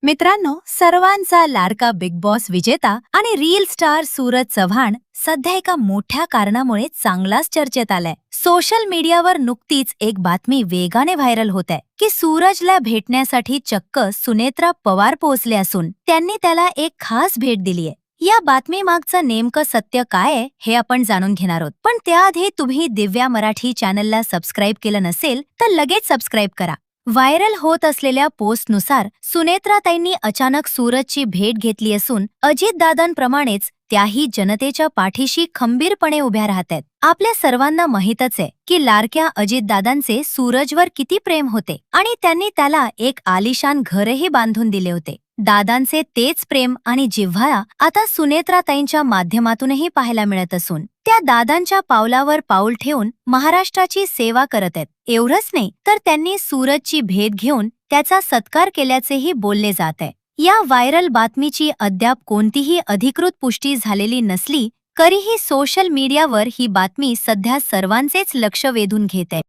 मित्रांनो, सर्वांचा लाडका बिग बॉस विजेता आणि रील स्टार सूरज चव्हाण सध्या एका मोठ्या कारणामुळे चांगलाच चर्चेत आलाय. सोशल मीडियावर नुकतीच एक बातमी वेगाने व्हायरल होत आहे की सूरजला भेटण्यासाठी चक्क सुनेत्रा पवार पोहोचले असून त्यांनी त्याला एक खास भेट दिलीय. या बातमीमागचं नेमकं सत्य काय आहे हे आपण जाणून घेणार आहोत. पण त्याआधी तुम्ही दिव्या मराठी चॅनलला सबस्क्राईब केलं नसेल तर लगेच सबस्क्राईब करा. व्हायरल होत असलेल्या पोस्टनुसार सुनेत्राताईंनी अचानक सूरजची भेट घेतली असून अजितदादांप्रमाणेच त्याही जनतेच्या पाठीशी खंबीरपणे उभ्या राहत आहेत. आपल्या सर्वांना माहीतच आहे की लाडक्या अजितदादांचे सूरजवर किती प्रेम होते आणि त्यांनी त्याला एक आलिशान घरही बांधून दिले होते. दादांचे तेच प्रेम आणि जिव्हाळा आता सुनेत्राताईंच्या माध्यमातूनही पाहायला मिळत असून त्या दादांच्या पावलावर पाऊल ठेवून महाराष्ट्राची सेवा करत आहेत. एवढंच नाही तर त्यांनी सूरजची भेट घेऊन त्याचा सत्कार केल्याचेही बोलले जात आहे. या व्हायरल बातमीची अद्याप कोणतीही अधिकृत पुष्टी झालेली नसली तरीही सोशल मीडियावर ही बातमी सध्या सर्वांचेच लक्ष वेधून घेत आहे.